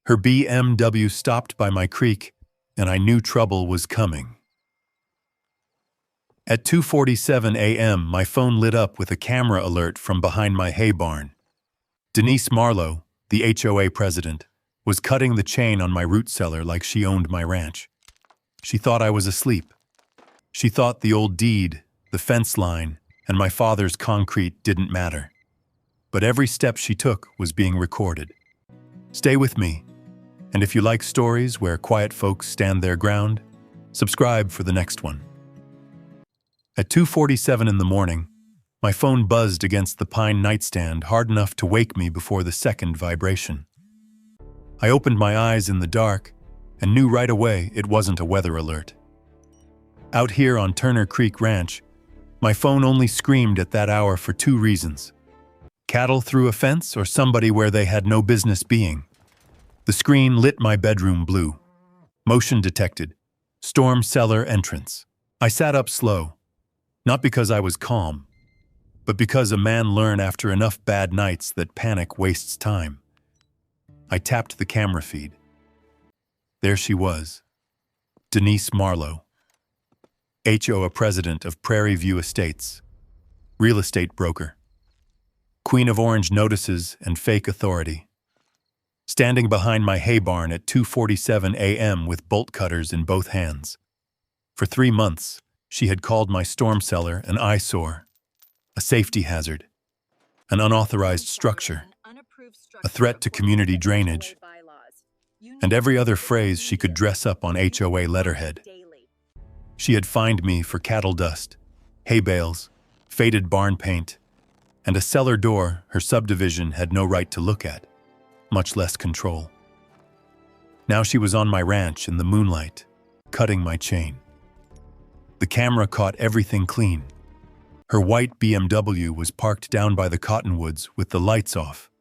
Her BMW stopped by my creek, and I knew trouble was coming. At 2:47 a.m., my phone lit up with a camera alert from behind my hay barn. Denise Marlowe, the HOA president, was cutting the chain on my root cellar like she owned my ranch. She thought I was asleep. She thought the old deed, the fence line, and my father's concrete didn't matter. But every step she took was being recorded. Stay with me, and if you like stories where quiet folks stand their ground, subscribe for the next one. At 2:47 in the morning, my phone buzzed against the pine nightstand hard enough to wake me before the second vibration. I opened my eyes in the dark and knew right away it wasn't a weather alert. Out here on Turner Creek Ranch, my phone only screamed at that hour for two reasons: cattle through a fence or somebody where they had no business being. The screen lit my bedroom blue. Motion detected. Storm cellar entrance. I sat up slow. Not because I was calm, but because a man learns after enough bad nights that panic wastes time. I tapped the camera feed. There she was, Denise Marlowe, HOA president of Prairie View Estates, real estate broker, queen of orange notices and fake authority, standing behind my hay barn at 2:47 a.m. with bolt cutters in both hands. For 3 months, she had called my storm cellar an eyesore, a safety hazard, an unauthorized structure, a threat to community drainage, and every other phrase she could dress up on HOA letterhead. She had fined me for cattle dust, hay bales, faded barn paint, and a cellar door her subdivision had no right to look at, much less control. Now she was on my ranch in the moonlight, cutting my chain. The camera caught everything clean. Her white BMW was parked down by the cottonwoods with the lights off.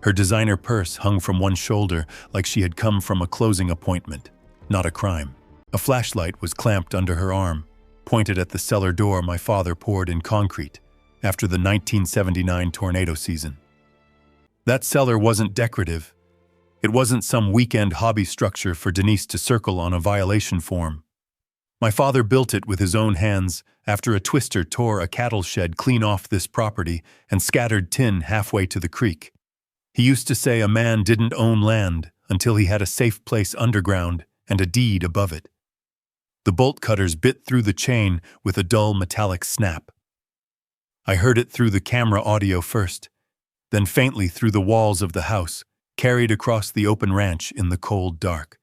Her designer purse hung from one shoulder like she had come from a closing appointment, not a crime. A flashlight was clamped under her arm, pointed at the cellar door my father poured in concrete after the 1979 tornado season. That cellar wasn't decorative. It wasn't some weekend hobby structure for Denise to circle on a violation form. My father built it with his own hands after a twister tore a cattle shed clean off this property and scattered tin halfway to the creek. He used to say a man didn't own land until he had a safe place underground and a deed above it. The bolt cutters bit through the chain with a dull metallic snap. I heard it through the camera audio first, then faintly through the walls of the house, carried across the open ranch in the cold dark.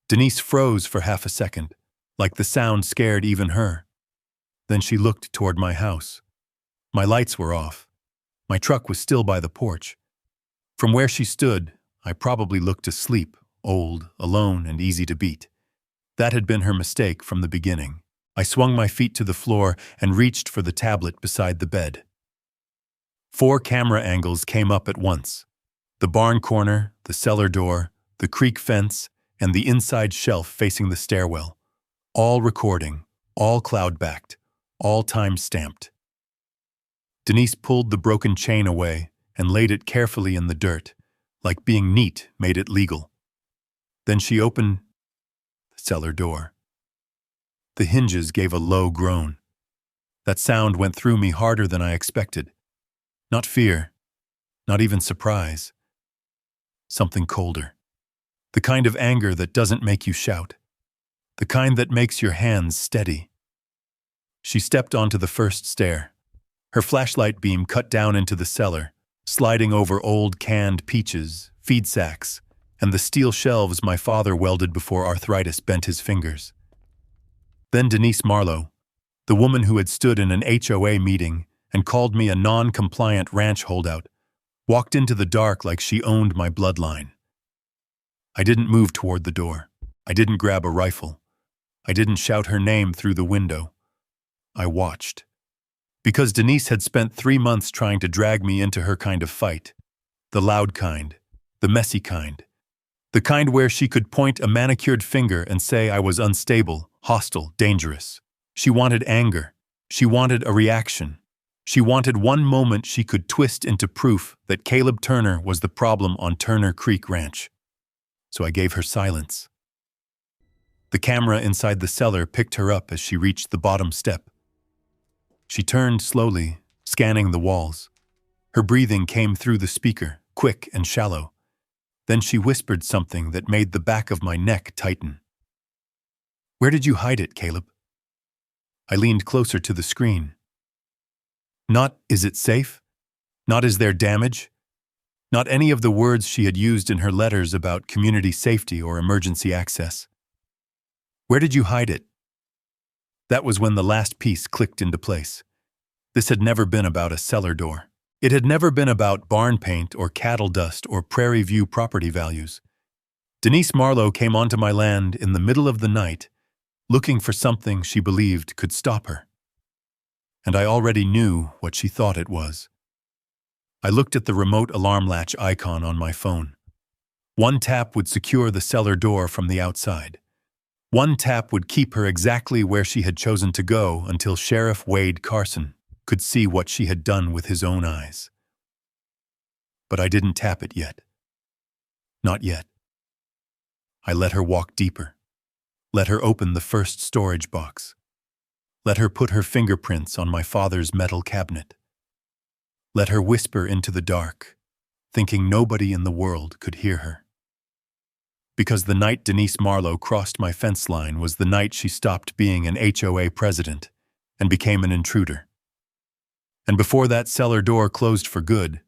Denise froze for half a second, like the sound scared even her. Then she looked toward my house. My lights were off. My truck was still by the porch. From where she stood, I probably looked asleep, old, alone, and easy to beat. That had been her mistake from the beginning. I swung my feet to the floor and reached for the tablet beside the bed. 4 camera angles came up at once. The barn corner, the cellar door, the creek fence, and the inside shelf facing the stairwell. All recording, all cloud-backed, all time-stamped. Denise pulled the broken chain away and laid it carefully in the dirt, like being neat made it legal. Then she opened the cellar door. The hinges gave a low groan. That sound went through me harder than I expected. Not fear, not even surprise. Something colder. The kind of anger that doesn't make you shout. The kind that makes your hands steady. She stepped onto the first stair. Her flashlight beam cut down into the cellar, sliding over old canned peaches, feed sacks, and the steel shelves my father welded before arthritis bent his fingers. Then Denise Marlowe, the woman who had stood in an HOA meeting and called me a non-compliant ranch holdout, walked into the dark like she owned my bloodline. I didn't move toward the door. I didn't grab a rifle. I didn't shout her name through the window. I watched. Because Denise had spent 3 months trying to drag me into her kind of fight. The loud kind. The messy kind. The kind where she could point a manicured finger and say I was unstable, hostile, dangerous. She wanted anger. She wanted a reaction. She wanted one moment she could twist into proof that Caleb Turner was the problem on Turner Creek Ranch. so I gave her silence. The camera inside the cellar picked her up as she reached the bottom step. She turned slowly, scanning the walls. Her breathing came through the speaker, quick and shallow. Then she whispered something that made the back of my neck tighten. "Where did you hide it, Caleb?" I leaned closer to the screen. Not, "Is it safe?" Not, "Is there damage?" Not any of the words she had used in her letters about community safety or emergency access. "Where did you hide it?" That was when the last piece clicked into place. This had never been about a cellar door. It had never been about barn paint or cattle dust or Prairie View property values. Denise Marlowe came onto my land in the middle of the night, looking for something she believed could stop her. And I already knew what she thought it was. I looked at the remote alarm latch icon on my phone. One tap would secure the cellar door from the outside. One tap would keep her exactly where she had chosen to go until Sheriff Wade Carson could see what she had done with his own eyes. But I didn't tap it yet. Not yet. I let her walk deeper. Let her open the first storage box. Let her put her fingerprints on my father's metal cabinet. Let her whisper into the dark, thinking nobody in the world could hear her. Because the night Denise Marlowe crossed my fence line was the night she stopped being an HOA president and became an intruder. And before that cellar door closed for good,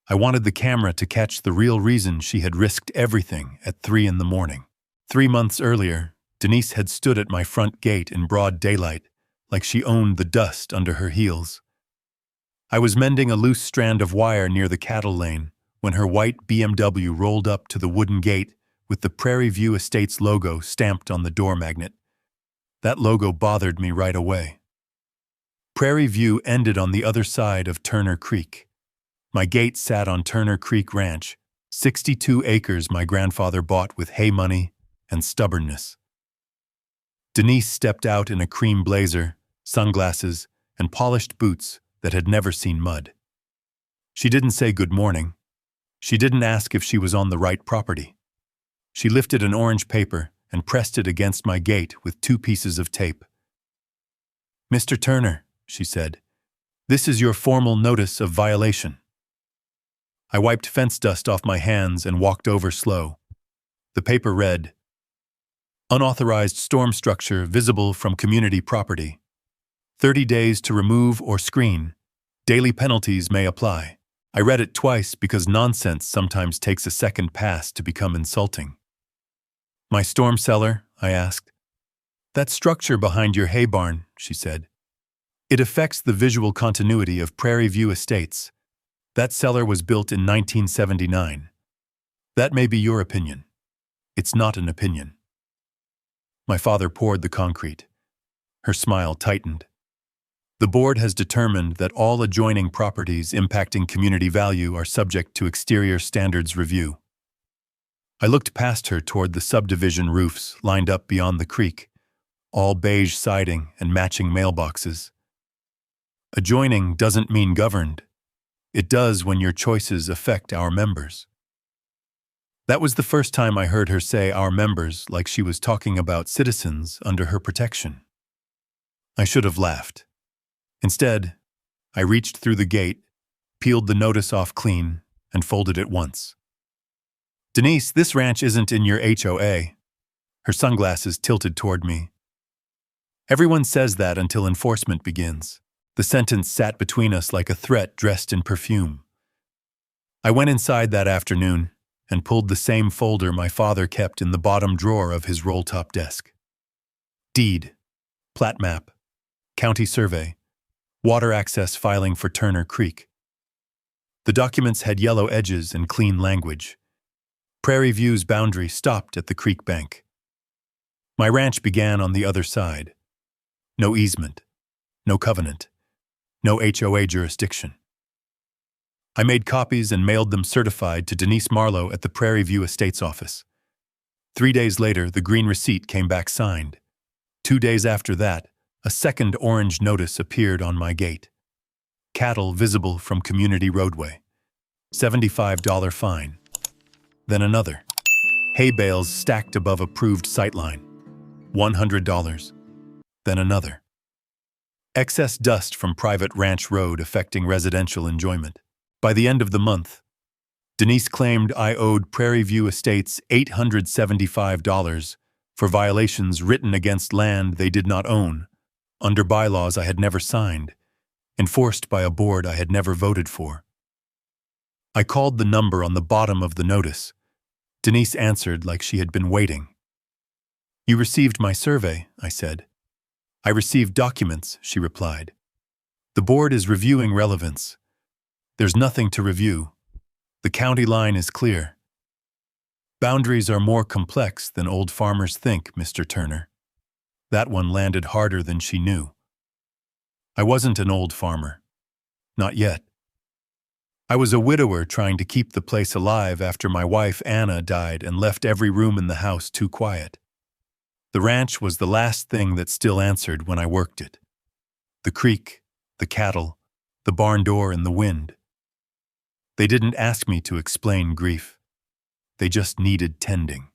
I wanted the camera to catch the real reason she had risked everything at 3 a.m. 3 months earlier, Denise had stood at my front gate in broad daylight, like she owned the dust under her heels. I was mending a loose strand of wire near the cattle lane when her white BMW rolled up to the wooden gate with the Prairie View Estates logo stamped on the door magnet. That logo bothered me right away. Prairie View ended on the other side of Turner Creek. My gate sat on Turner Creek Ranch, 62 acres my grandfather bought with hay money and stubbornness. Denise stepped out in a cream blazer, sunglasses, and polished boots that had never seen mud. She didn't say good morning. She didn't ask if she was on the right property. She lifted an orange paper and pressed it against my gate with 2 pieces of tape. "Mr. Turner," she said, "this is your formal notice of violation." I wiped fence dust off my hands and walked over slow. The paper read, "Unauthorized storm structure visible from community property. 30 days to remove or screen. Daily penalties may apply." I read it twice because nonsense sometimes takes a second pass to become insulting. "My storm cellar?" I asked. "That structure behind your hay barn," she said. "It affects the visual continuity of Prairie View Estates. That cellar was built in 1979. That may be your opinion. It's not an opinion." My father poured the concrete. Her smile tightened. "The board has determined that all adjoining properties impacting community value are subject to exterior standards review." I looked past her toward the subdivision roofs lined up beyond the creek, all beige siding and matching mailboxes. Adjoining doesn't mean governed. It does when your choices affect our members. That was the first time I heard her say our members like she was talking about citizens under her protection. I should have laughed. Instead, I reached through the gate, peeled the notice off clean, and folded it once. "Denise, this ranch isn't in your HOA. Her sunglasses tilted toward me. "Everyone says that until enforcement begins." The sentence sat between us like a threat dressed in perfume. I went inside that afternoon and pulled the same folder my father kept in the bottom drawer of his roll-top desk. Deed, plat map, county survey, water access filing for Turner Creek. The documents had yellow edges and clean language. Prairie View's boundary stopped at the creek bank. My ranch began on the other side. No easement, no covenant, no HOA jurisdiction. I made copies and mailed them certified to Denise Marlowe at the Prairie View Estates office. 3 days later, the green receipt came back signed. 2 days after that, a second orange notice appeared on my gate. Cattle visible from community roadway. $75 fine. Then another. Hay bales stacked above approved sightline. $100. Then another. Excess dust from private ranch road affecting residential enjoyment. By the end of the month, Denise claimed I owed Prairie View Estates $875 for violations written against land they did not own, under bylaws I had never signed, enforced by a board I had never voted for. I called the number on the bottom of the notice. Denise answered like she had been waiting. "You received my survey," I said. "I received documents," she replied. "The board is reviewing relevance. There's nothing to review. The county line is clear." "Boundaries are more complex than old farmers think, Mr. Turner." That one landed harder than she knew. I wasn't an old farmer. Not yet. I was a widower trying to keep the place alive after my wife Anna died and left every room in the house too quiet. The ranch was the last thing that still answered when I worked it. The creek, the cattle, the barn door and the wind. They didn't ask me to explain grief. They just needed tending.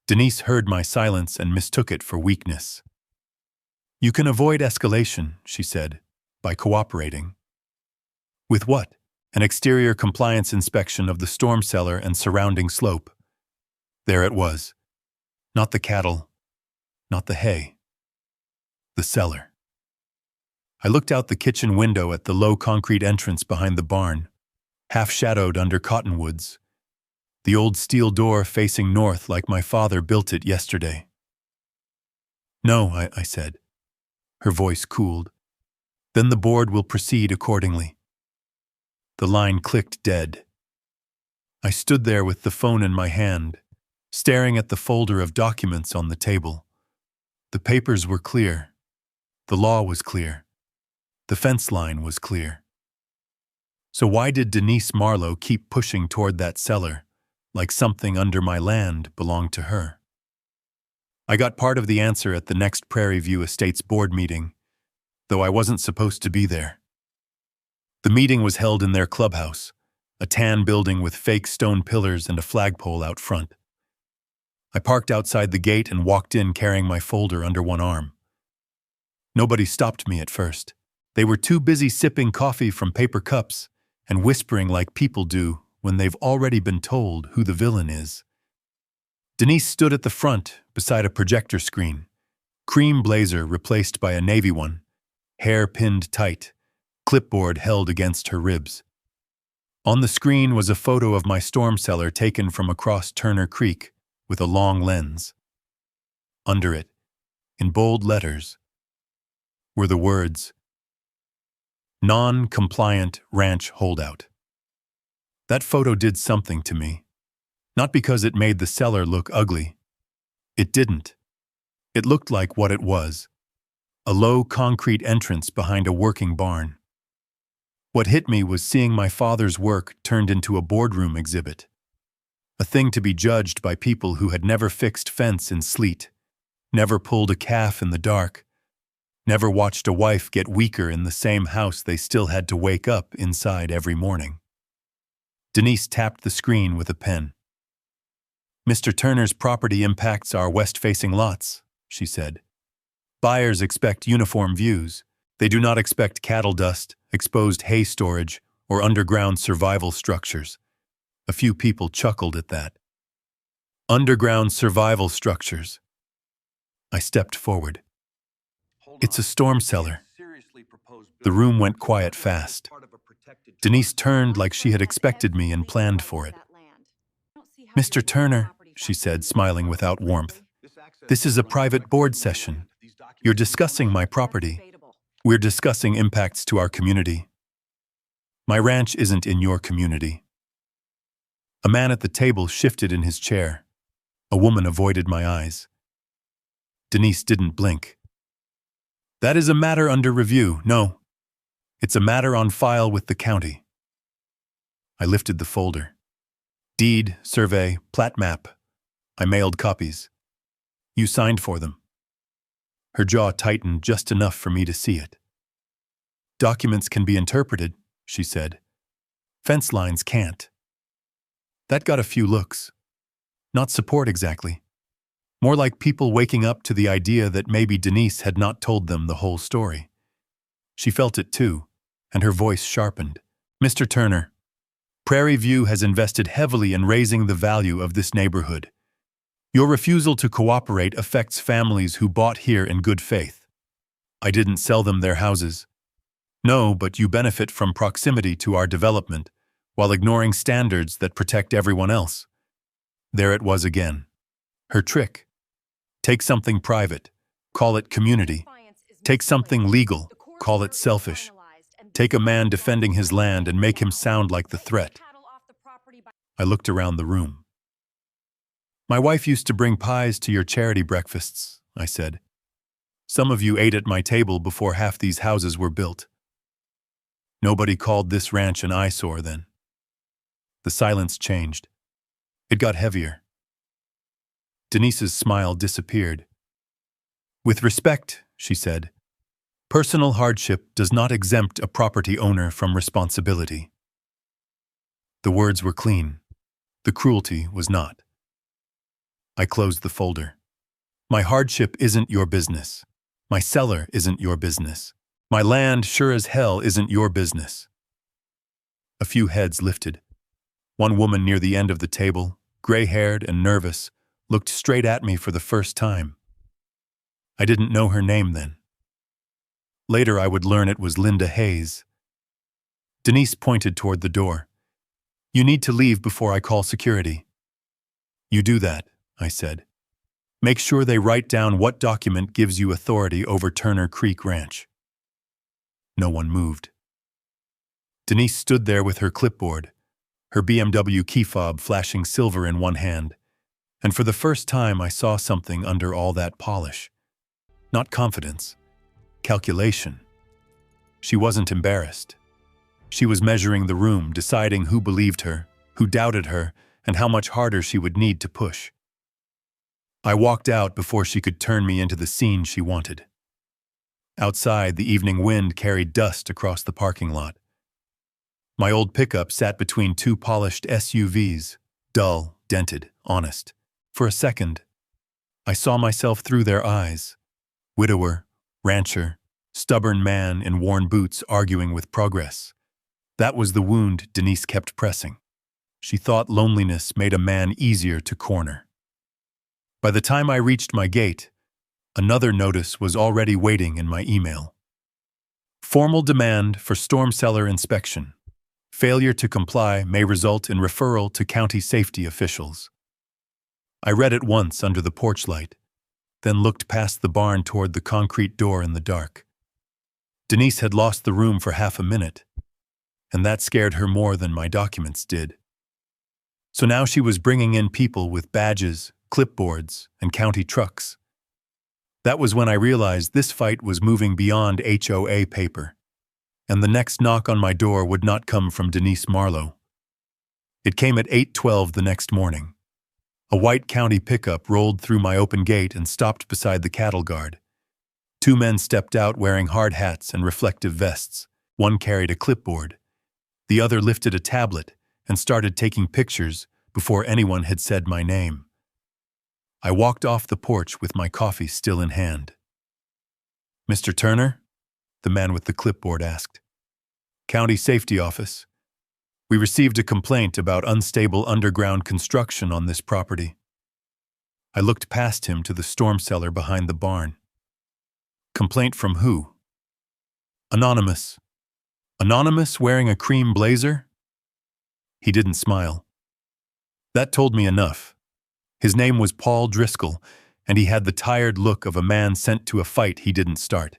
Denise heard my silence and mistook it for weakness. "You can avoid escalation," she said, "by cooperating." "With what?" "An exterior compliance inspection of the storm cellar and surrounding slope." There it was. Not the cattle, not the hay. The cellar. I looked out the kitchen window at the low concrete entrance behind the barn, half-shadowed under cottonwoods. The old steel door facing north like my father built it yesterday. "No," I said. Her voice cooled. "Then the board will proceed accordingly." The line clicked dead. I stood there with the phone in my hand, staring at the folder of documents on the table. The papers were clear. The law was clear. The fence line was clear. So why did Denise Marlowe keep pushing toward that cellar, like something under my land belonged to her? I got part of the answer at the next Prairie View Estates board meeting, though I wasn't supposed to be there. The meeting was held in their clubhouse, a tan building with fake stone pillars and a flagpole out front. I parked outside the gate and walked in carrying my folder under one arm. Nobody stopped me at first. They were too busy sipping coffee from paper cups and whispering like people do when they've already been told who the villain is. Denise stood at the front beside a projector screen, cream blazer replaced by a navy one, hair pinned tight, clipboard held against her ribs. On the screen was a photo of my storm cellar taken from across Turner Creek with a long lens. Under it, in bold letters, were the words, "Non-compliant ranch holdout." That photo did something to me. Not because it made the cellar look ugly. It didn't. It looked like what it was, a low concrete entrance behind a working barn. What hit me was seeing my father's work turned into a boardroom exhibit, a thing to be judged by people who had never fixed fence in sleet, never pulled a calf in the dark, never watched a wife get weaker in the same house they still had to wake up inside every morning. Denise tapped the screen with a pen. "Mr. Turner's property impacts our west-facing lots," she said. "Buyers expect uniform views. They do not expect cattle dust, exposed hay storage, or underground survival structures." A few people chuckled at that. Underground survival structures. I stepped forward. "It's a storm cellar." The room went quiet fast. Denise turned like she had expected me and planned for it. "Mr. Turner," she said, smiling without warmth, "this is a private board session. You're discussing my property. We're discussing impacts to our community. My ranch isn't in your community." A man at the table shifted in his chair. A woman avoided my eyes. Denise didn't blink. "That is a matter under review. No. It's a matter on file with the county." I lifted the folder. Deed, survey, plat map. I mailed copies. "You signed for them." Her jaw tightened just enough for me to see it. "Documents can be interpreted," she said. "Fence lines can't." That got a few looks. Not support exactly. More like people waking up to the idea that maybe Denise had not told them the whole story. She felt it too, and her voice sharpened. Mr. Turner, Prairie View has invested heavily in raising the value of this neighborhood. Your refusal to cooperate affects families who bought here in good faith. I didn't sell them their houses. No, but you benefit from proximity to our development, while ignoring standards that protect everyone else. There it was again. Her trick. Take something private, call it community. Take something legal, call it selfish. Take a man defending his land and make him sound like the threat. I looked around the room. My wife used to bring pies to your charity breakfasts, I said. Some of you ate at my table before half these houses were built. Nobody called this ranch an eyesore then. The silence changed. It got heavier. Denise's smile disappeared. With respect, she said, personal hardship does not exempt a property owner from responsibility. The words were clean. The cruelty was not. I closed the folder. My hardship isn't your business. My cellar isn't your business. My land sure as hell isn't your business. A few heads lifted. One woman near the end of the table, gray-haired and nervous, looked straight at me for the first time. I didn't know her name then. Later I would learn it was Linda Hayes. Denise pointed toward the door. You need to leave before I call security. You do that, I said. Make sure they write down what document gives you authority over Turner Creek Ranch. No one moved. Denise stood there with her clipboard, her BMW key fob flashing silver in one hand, and for the first time I saw something under all that polish. Not confidence, calculation. She wasn't embarrassed. She was measuring the room, deciding who believed her, who doubted her, and how much harder she would need to push. I walked out before she could turn me into the scene she wanted. Outside, the evening wind carried dust across the parking lot. My old pickup sat between two polished SUVs, dull, dented, honest. For a second, I saw myself through their eyes. Widower, rancher, stubborn man in worn boots arguing with progress. That was the wound Denise kept pressing. She thought loneliness made a man easier to corner. By the time I reached my gate, another notice was already waiting in my email. Formal demand for storm cellar inspection. Failure to comply may result in referral to county safety officials. I read it once under the porch light, then looked past the barn toward the concrete door in the dark. Denise had lost the room for half a minute, and that scared her more than my documents did. So now she was bringing in people with badges, clipboards, and county trucks. That was when I realized this fight was moving beyond HOA paper, and the next knock on my door would not come from Denise Marlowe. It came at 8:12 the next morning. A white county pickup rolled through my open gate and stopped beside the cattle guard. Two men stepped out wearing hard hats and reflective vests. One carried a clipboard. The other lifted a tablet and started taking pictures before anyone had said my name. I walked off the porch with my coffee still in hand. Mr. Turner? The man with the clipboard asked. County Safety Office. We received a complaint about unstable underground construction on this property. I looked past him to the storm cellar behind the barn. Complaint from who? Anonymous. Anonymous wearing a cream blazer? He didn't smile. That told me enough. His name was Paul Driscoll, and he had the tired look of a man sent to a fight he didn't start.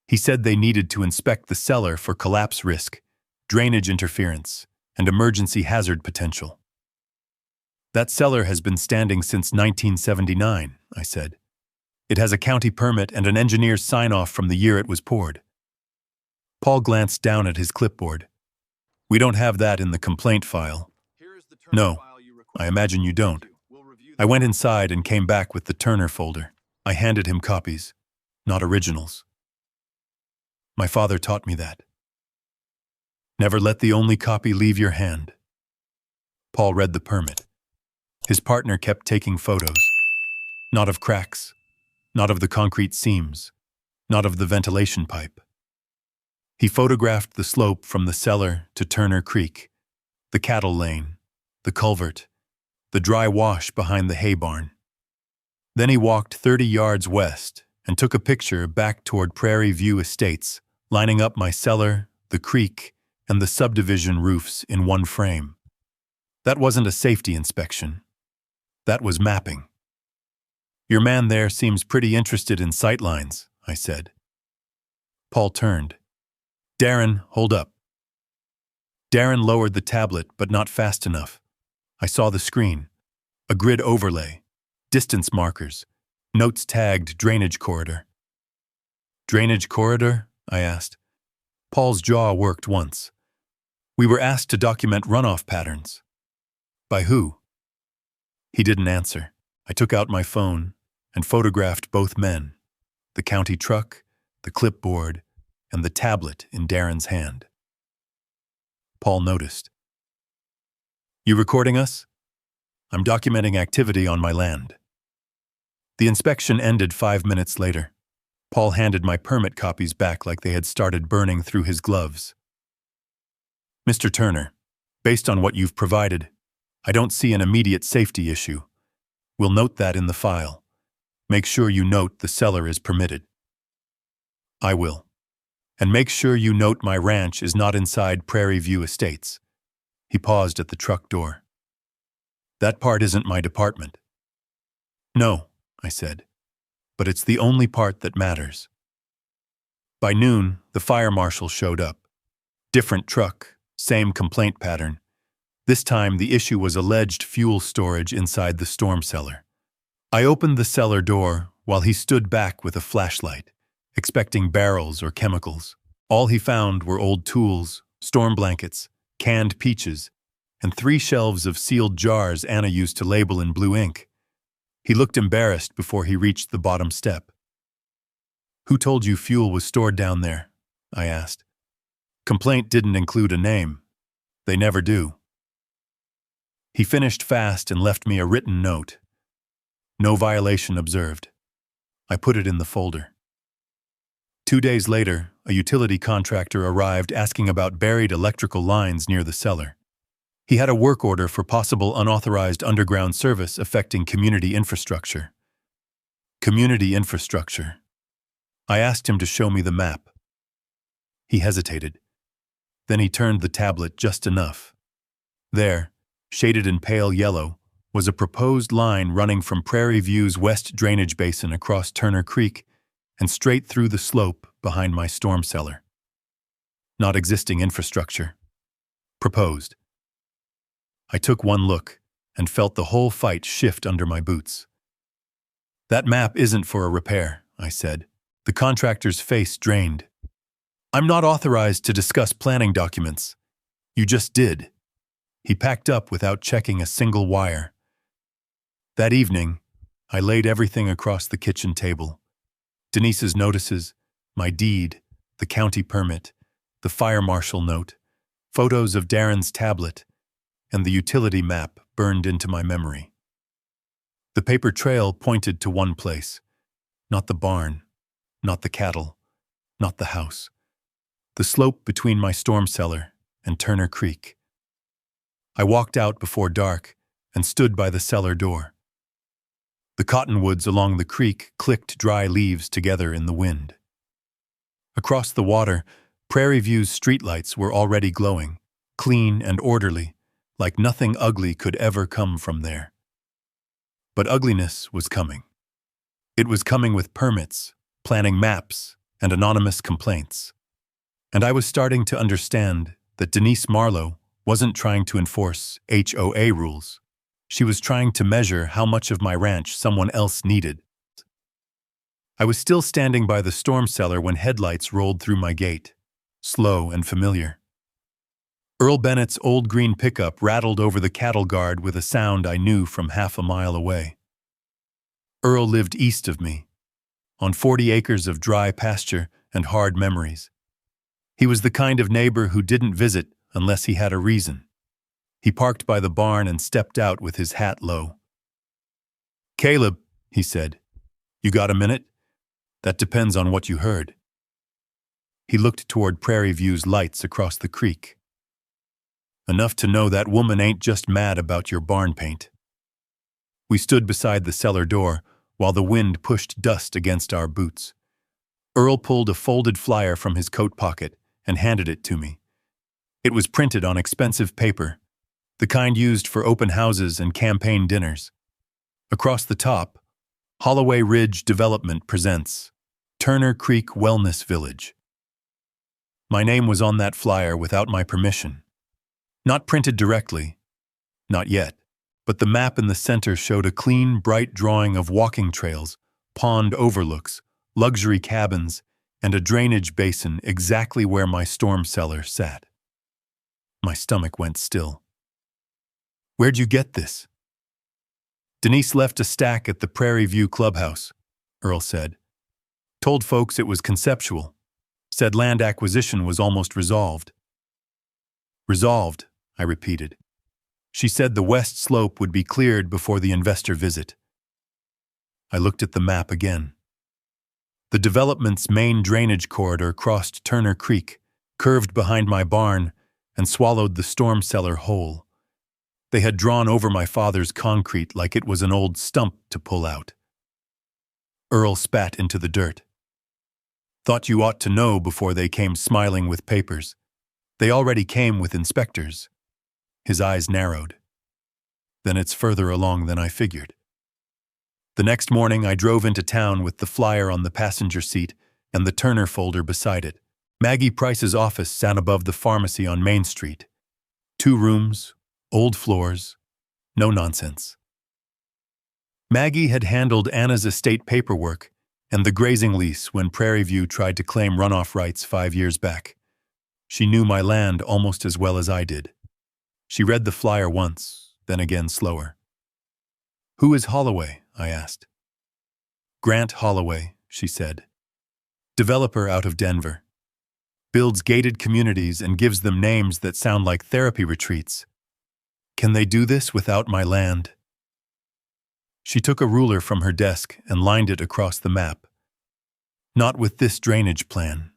He said they needed to inspect the cellar for collapse risk, drainage interference, and emergency hazard potential. That cellar has been standing since 1979, I said. It has a county permit and an engineer's sign-off from the year it was poured. Paul glanced down at his clipboard. We don't have that in the complaint file. No, I imagine you don't. I went inside and came back with the Turner folder. I handed him copies, not originals. My father taught me that. Never let the only copy leave your hand. Paul read the permit. His partner kept taking photos. Not of cracks, not of the concrete seams, not of the ventilation pipe. He photographed the slope from the cellar to Turner Creek, the cattle lane, the culvert, the dry wash behind the hay barn. Then he walked 30 yards west and took a picture back toward Prairie View Estates, lining up my cellar, the creek, and the subdivision roofs in one frame. That wasn't a safety inspection. That was mapping. Your man there seems pretty interested in sightlines, I said. Paul turned. Darren, hold up. Darren lowered the tablet, but not fast enough. I saw the screen. A grid overlay. Distance markers. Notes tagged drainage corridor. Drainage corridor? I asked. Paul's jaw worked once. We were asked to document runoff patterns. By who? He didn't answer. I took out my phone and photographed both men, the county truck, the clipboard, and the tablet in Darren's hand. Paul noticed. You recording us? I'm documenting activity on my land. The inspection ended 5 minutes later. Paul handed my permit copies back like they had started burning through his gloves. Mr. Turner, based on what you've provided, I don't see an immediate safety issue. We'll note that in the file. Make sure you note the cellar is permitted. I will. And make sure you note my ranch is not inside Prairie View Estates. He paused at the truck door. That part isn't my department. No, I said, but it's the only part that matters. By noon, the fire marshal showed up. Different truck, same complaint pattern. This time, the issue was alleged fuel storage inside the storm cellar. I opened the cellar door while he stood back with a flashlight, expecting barrels or chemicals. All he found were old tools, storm blankets, canned peaches, and 3 shelves of sealed jars Anna used to label in blue ink. He looked embarrassed before he reached the bottom step. Who told you fuel was stored down there? I asked. Complaint didn't include a name. They never do. He finished fast and left me a written note. No violation observed. I put it in the folder. 2 days later, a utility contractor arrived asking about buried electrical lines near the cellar. He had a work order for possible unauthorized underground service affecting community infrastructure. Community infrastructure. I asked him to show me the map. He hesitated. Then he turned the tablet just enough. There, shaded in pale yellow, was a proposed line running from Prairie View's west drainage basin across Turner Creek and straight through the slope behind my storm cellar. Not existing infrastructure. Proposed. I took one look and felt the whole fight shift under my boots. That map isn't for a repair, I said. The contractor's face drained. I'm not authorized to discuss planning documents. You just did. He packed up without checking a single wire. That evening, I laid everything across the kitchen table. Denise's notices, my deed, the county permit, the fire marshal note, photos of Darren's tablet, and the utility map burned into my memory. The paper trail pointed to one place. Not the barn, not the cattle, not the house. The slope between my storm cellar and Turner Creek. I walked out before dark and stood by the cellar door. The cottonwoods along the creek clicked dry leaves together in the wind. Across the water, Prairie View's streetlights were already glowing, clean and orderly, like nothing ugly could ever come from there. But ugliness was coming. It was coming with permits, planning maps, and anonymous complaints. And I was starting to understand that Denise Marlowe wasn't trying to enforce HOA rules. She was trying to measure how much of my ranch someone else needed. I was still standing by the storm cellar when headlights rolled through my gate, slow and familiar. Earl Bennett's old green pickup rattled over the cattle guard with a sound I knew from half a mile away. Earl lived east of me, on 40 acres of dry pasture and hard memories. He was the kind of neighbor who didn't visit unless he had a reason. He parked by the barn and stepped out with his hat low. "Caleb," he said, "you got a minute? That depends on what you heard." He looked toward Prairie View's lights across the creek. "Enough to know that woman ain't just mad about your barn paint." We stood beside the cellar door while the wind pushed dust against our boots. Earl pulled a folded flyer from his coat pocket and handed it to me. It was printed on expensive paper, the kind used for open houses and campaign dinners. Across the top, Holloway Ridge Development presents Turner Creek Wellness Village. My name was on that flyer without my permission. Not printed directly, not yet, but the map in the center showed a clean, bright drawing of walking trails, pond overlooks, luxury cabins, and a drainage basin exactly where my storm cellar sat. My stomach went still. "Where'd you get this?" "Denise left a stack at the Prairie View clubhouse," Earl said. "Told folks it was conceptual. Said land acquisition was almost resolved." "Resolved," I repeated. "She said the west slope would be cleared before the investor visit." I looked at the map again. The development's main drainage corridor crossed Turner Creek, curved behind my barn, and swallowed the storm cellar whole. They had drawn over my father's concrete like it was an old stump to pull out. Earl spat into the dirt. "Thought you ought to know before they came smiling with papers. They already came with inspectors." His eyes narrowed. "Then it's further along than I figured." The next morning I drove into town with the flyer on the passenger seat and the Turner folder beside it. Maggie Price's office sat above the pharmacy on Main Street. 2 rooms, old floors, no nonsense. Maggie had handled Anna's estate paperwork and the grazing lease when Prairie View tried to claim runoff rights 5 years back. She knew my land almost as well as I did. She read the flyer once, then again slower. "Who is Holloway?" I asked. "Grant Holloway," she said. "Developer out of Denver. Builds gated communities and gives them names that sound like therapy retreats. Can they do this without my land?" She took a ruler from her desk and lined it across the map. "Not with this drainage plan."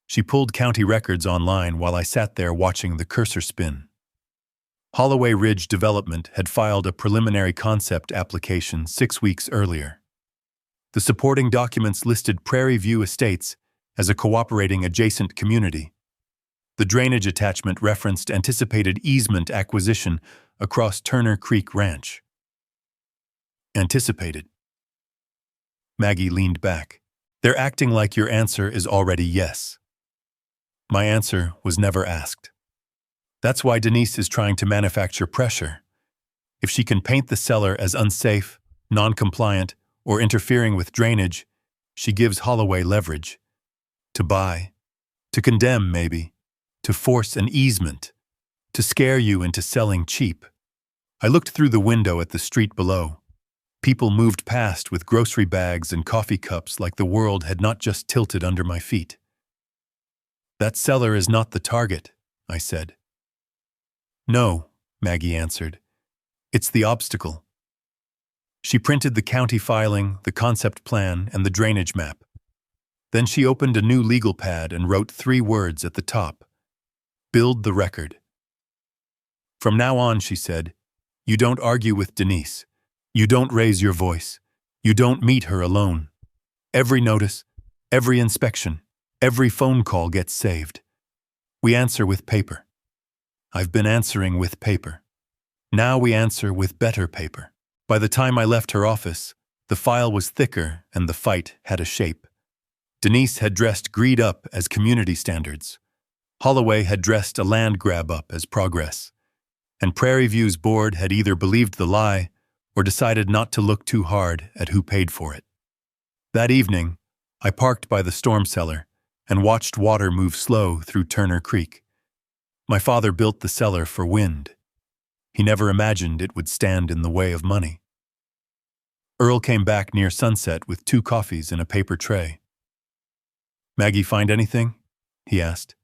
She pulled county records online while I sat there watching the cursor spin. Holloway Ridge Development had filed a preliminary concept application 6 weeks earlier. The supporting documents listed Prairie View Estates as a cooperating adjacent community. The drainage attachment referenced anticipated easement acquisition across Turner Creek Ranch. Anticipated. Maggie leaned back. "They're acting like your answer is already yes." My answer was never asked. That's why Denise is trying to manufacture pressure. If she can paint the cellar as unsafe, non-compliant, or interfering with drainage, she gives Holloway leverage. To buy, to condemn maybe, to force an easement, to scare you into selling cheap. I looked through the window at the street below. People moved past with grocery bags and coffee cups like the world had not just tilted under my feet. "That cellar is not the target," I said. "No," Maggie answered. "It's the obstacle." She printed the county filing, the concept plan, and the drainage map. Then she opened a new legal pad and wrote 3 words at the top. "Build the record." "From now on," she said, "you don't argue with Denise. You don't raise your voice. You don't meet her alone. Every notice, every inspection, every phone call gets saved. We answer with paper. I've been answering with paper. Now we answer with better paper." By the time I left her office, the file was thicker and the fight had a shape. Denise had dressed greed up as community standards. Holloway had dressed a land grab up as progress. And Prairie View's board had either believed the lie or decided not to look too hard at who paid for it. That evening, I parked by the storm cellar and watched water move slow through Turner Creek. My father built the cellar for wind. He never imagined it would stand in the way of money. Earl came back near sunset with 2 coffees in a paper tray. "Maggie find anything?" he asked.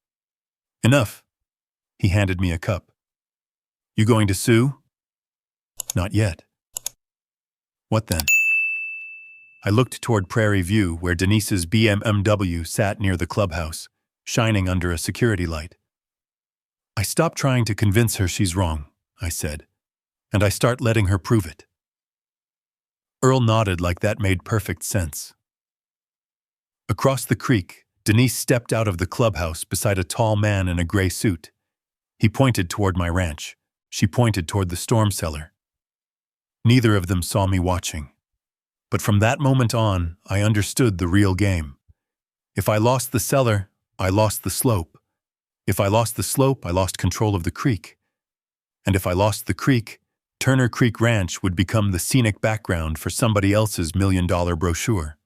"Enough." He handed me a cup. You going to sue? Not yet. What then? I looked toward Prairie View, where Denise's BMW sat near the clubhouse, shining under a security light. I stop trying to convince her she's wrong, I said, and I start letting her prove it. Earl nodded like that made perfect sense. Across the creek, Denise stepped out of the clubhouse beside a tall man in a gray suit. He pointed toward my ranch. She pointed toward the storm cellar. Neither of them saw me watching. But from that moment on, I understood the real game. If I lost the cellar, I lost the slope. If I lost the slope, I lost control of the creek. And if I lost the creek, Turner Creek Ranch would become the scenic background for somebody else's $1 million brochure.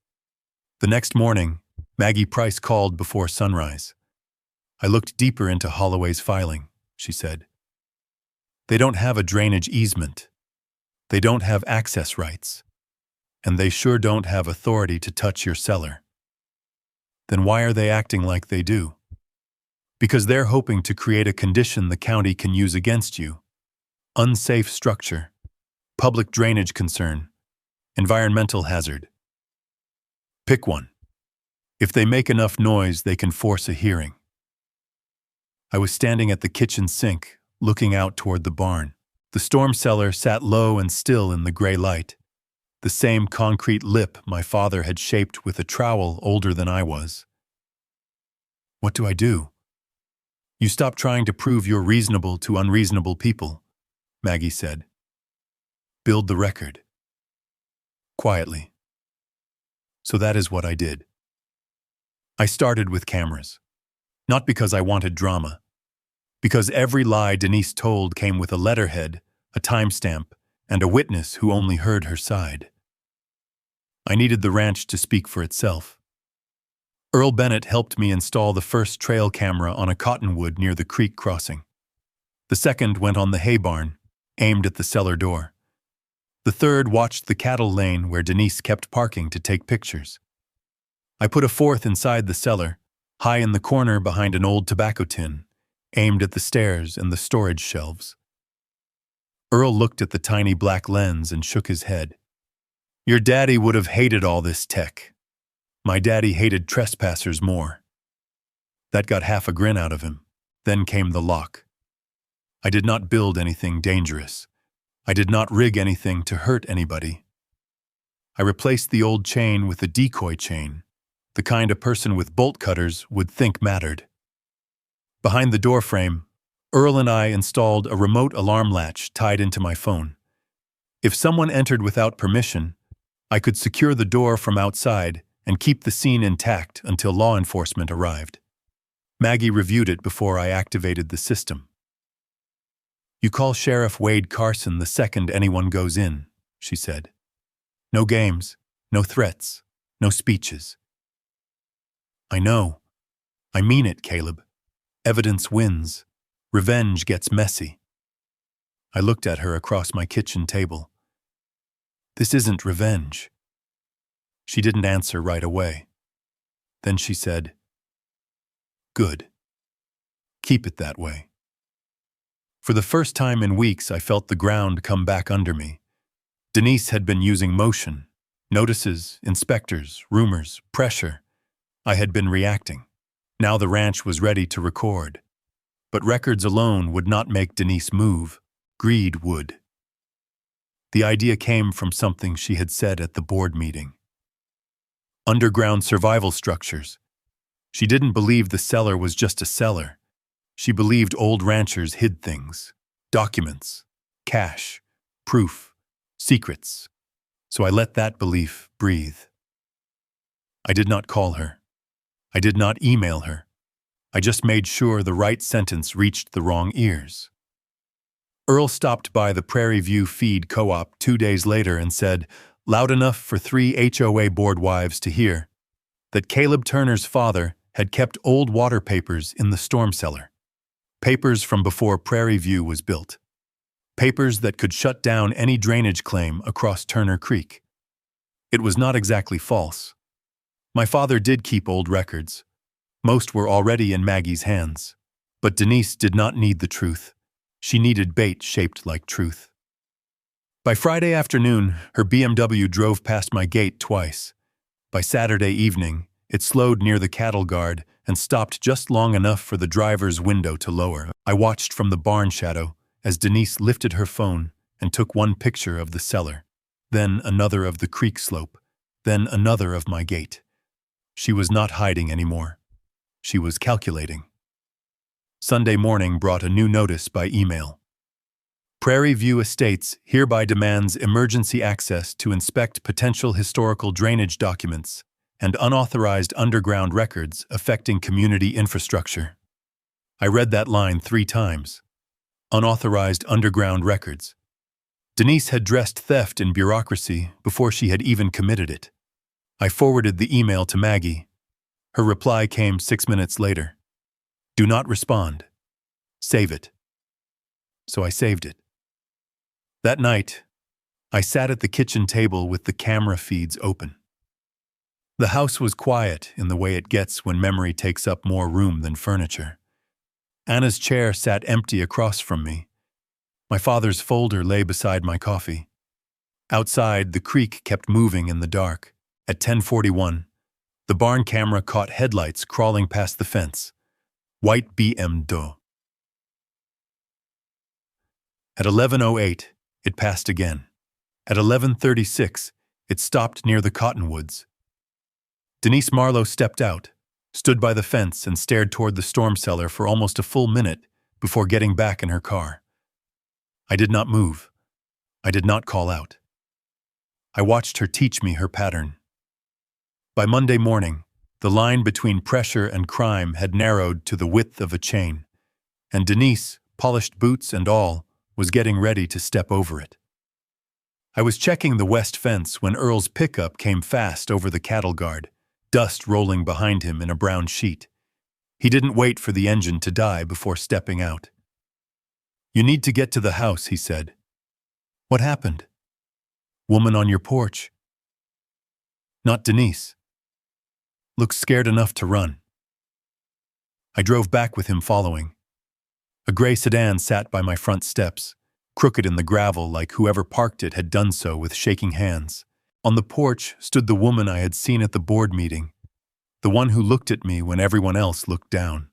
The next morning, Maggie Price called before sunrise. I looked deeper into Holloway's filing, she said. They don't have a drainage easement. They don't have access rights. And they sure don't have authority to touch your cellar. Then why are they acting like they do? Because they're hoping to create a condition the county can use against you. Unsafe structure, public drainage concern, environmental hazard. Pick one. If they make enough noise, they can force a hearing. I was standing at the kitchen sink, looking out toward the barn. The storm cellar sat low and still in the gray light. The same concrete lip my father had shaped with a trowel older than I was. What do I do? You stop trying to prove you're reasonable to unreasonable people, Maggie said. Build the record. Quietly. So that is what I did. I started with cameras. Not because I wanted drama. Because every lie Denise told came with a letterhead, a timestamp, and a witness who only heard her side. I needed the ranch to speak for itself. Earl Bennett helped me install the first trail camera on a cottonwood near the creek crossing. The second went on the hay barn, aimed at the cellar door. The third watched the cattle lane where Denise kept parking to take pictures. I put a fourth inside the cellar, high in the corner behind an old tobacco tin, aimed at the stairs and the storage shelves. Earl looked at the tiny black lens and shook his head. Your daddy would have hated all this tech. My daddy hated trespassers more. That got half a grin out of him. Then came the lock. I did not build anything dangerous. I did not rig anything to hurt anybody. I replaced the old chain with a decoy chain, the kind a person with bolt cutters would think mattered. Behind the door frame, Earl and I installed a remote alarm latch tied into my phone. If someone entered without permission, I could secure the door from outside and keep the scene intact until law enforcement arrived. Maggie reviewed it before I activated the system. You call Sheriff Wade Carson the second anyone goes in, she said. No games, no threats, no speeches. I know. I mean it, Caleb. Evidence wins. Revenge gets messy. I looked at her across my kitchen table. This isn't revenge. She didn't answer right away. Then she said, Good. Keep it that way. For the first time in weeks, I felt the ground come back under me. Denise had been using motion, notices, inspectors, rumors, pressure. I had been reacting. Now the ranch was ready to record. But records alone would not make Denise move. Greed would. The idea came from something she had said at the board meeting. Underground survival structures. She didn't believe the cellar was just a cellar. She believed old ranchers hid things. Documents, cash, proof, secrets. So I let that belief breathe. I did not call her. I did not email her. I just made sure the right sentence reached the wrong ears. Earl stopped by the Prairie View Feed Co-op 2 days later and said, loud enough for 3 HOA board wives to hear, that Caleb Turner's father had kept old water papers in the storm cellar. Papers from before Prairie View was built. Papers that could shut down any drainage claim across Turner Creek. It was not exactly false. My father did keep old records. Most were already in Maggie's hands. But Denise did not need the truth. She needed bait shaped like truth. By Friday afternoon, her BMW drove past my gate twice. By Saturday evening, it slowed near the cattle guard and stopped just long enough for the driver's window to lower. I watched from the barn shadow as Denise lifted her phone and took one picture of the cellar, then another of the creek slope, then another of my gate. She was not hiding anymore. She was calculating. Sunday morning brought a new notice by email. Prairie View Estates hereby demands emergency access to inspect potential historical drainage documents and unauthorized underground records affecting community infrastructure. I read that line 3 times. Unauthorized underground records. Denise had dressed theft in bureaucracy before she had even committed it. I forwarded the email to Maggie. Her reply came 6 minutes later. Do not respond. Save it. So I saved it. That night, I sat at the kitchen table with the camera feeds open. The house was quiet in the way it gets when memory takes up more room than furniture. Anna's chair sat empty across from me. My father's folder lay beside my coffee. Outside, the creek kept moving in the dark. At 10:41, the barn camera caught headlights crawling past the fence. White BMW. At 11:08, it passed again. At 11:36, it stopped near the cottonwoods. Denise Marlowe stepped out, stood by the fence and stared toward the storm cellar for almost a full minute before getting back in her car. I did not move. I did not call out. I watched her teach me her pattern. By Monday morning, the line between pressure and crime had narrowed to the width of a chain, and Denise, polished boots and all, was getting ready to step over it. I was checking the west fence when Earl's pickup came fast over the cattle guard, dust rolling behind him in a brown sheet. He didn't wait for the engine to die before stepping out. You need to get to the house, he said. What happened? Woman on your porch. Not Denise. Looks scared enough to run. I drove back with him following. A gray sedan sat by my front steps, crooked in the gravel like whoever parked it had done so with shaking hands. On the porch stood the woman I had seen at the board meeting, the one who looked at me when everyone else looked down.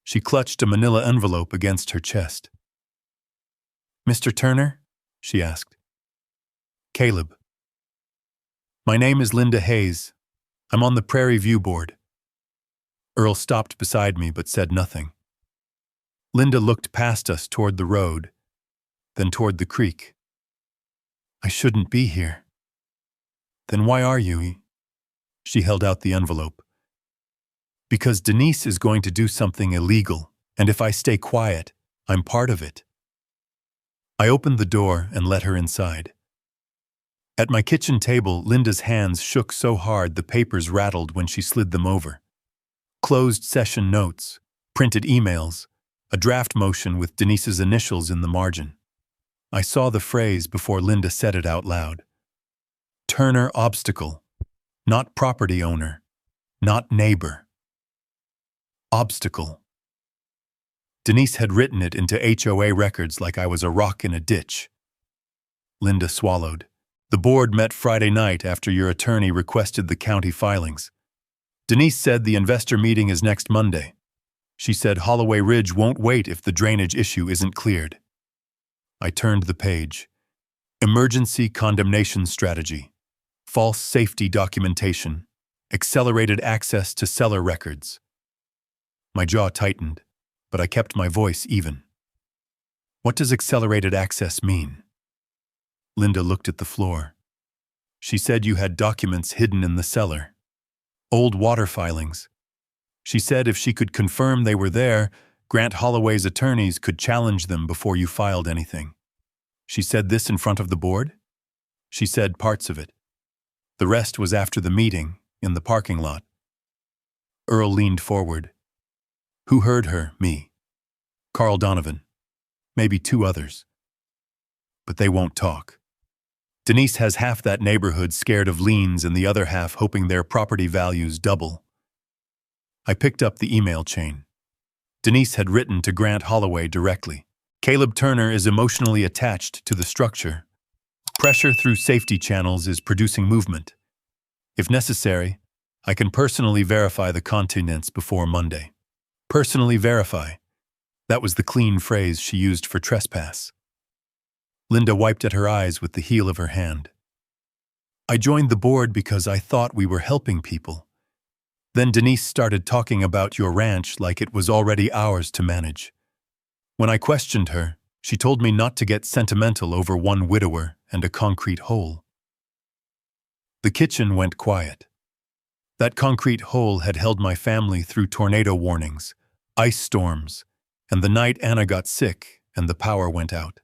She clutched a manila envelope against her chest. Mr. Turner? She asked. Caleb. My name is Linda Hayes. I'm on the Prairie View board. Earl stopped beside me but said nothing. Linda looked past us toward the road, then toward the creek. I shouldn't be here. Then why are you? She held out the envelope. Because Denise is going to do something illegal, and if I stay quiet, I'm part of it. I opened the door and let her inside. At my kitchen table, Linda's hands shook so hard the papers rattled when she slid them over. Closed session notes, printed emails, a draft motion with Denise's initials in the margin. I saw the phrase before Linda said it out loud. Turner obstacle. Not property owner. Not neighbor. Obstacle. Denise had written it into HOA records like I was a rock in a ditch. Linda swallowed. The board met Friday night after your attorney requested the county filings. Denise said the investor meeting is next Monday. She said Holloway Ridge won't wait if the drainage issue isn't cleared. I turned the page. Emergency condemnation strategy. False safety documentation. Accelerated access to cellar records. My jaw tightened, but I kept my voice even. What does accelerated access mean? Linda looked at the floor. She said you had documents hidden in the cellar. Old water filings. She said if she could confirm they were there, Grant Holloway's attorneys could challenge them before you filed anything. She said this in front of the board? She said parts of it. The rest was after the meeting, in the parking lot. Earl leaned forward. Who heard her? Me. Carl Donovan. Maybe 2 others. But they won't talk. Denise has half that neighborhood scared of liens and the other half hoping their property values double. I picked up the email chain. Denise had written to Grant Holloway directly. Caleb Turner is emotionally attached to the structure. Pressure through safety channels is producing movement. If necessary, I can personally verify the contents before Monday. Personally verify. That was the clean phrase she used for trespass. Linda wiped at her eyes with the heel of her hand. I joined the board because I thought we were helping people. Then Denise started talking about your ranch like it was already ours to manage. When I questioned her, she told me not to get sentimental over one widower and a concrete hole. The kitchen went quiet. That concrete hole had held my family through tornado warnings, ice storms, and the night Anna got sick and the power went out.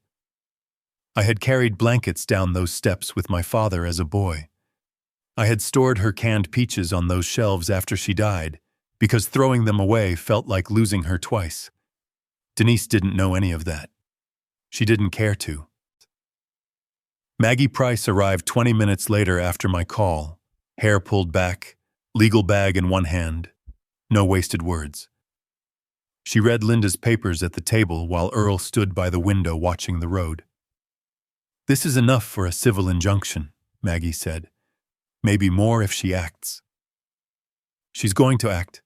I had carried blankets down those steps with my father as a boy. I had stored her canned peaches on those shelves after she died, because throwing them away felt like losing her twice. Denise didn't know any of that. She didn't care to. Maggie Price arrived 20 minutes later after my call, hair pulled back, legal bag in one hand, no wasted words. She read Linda's papers at the table while Earl stood by the window watching the road. "This is enough for a civil injunction," Maggie said. "Maybe more if she acts." "She's going to act,"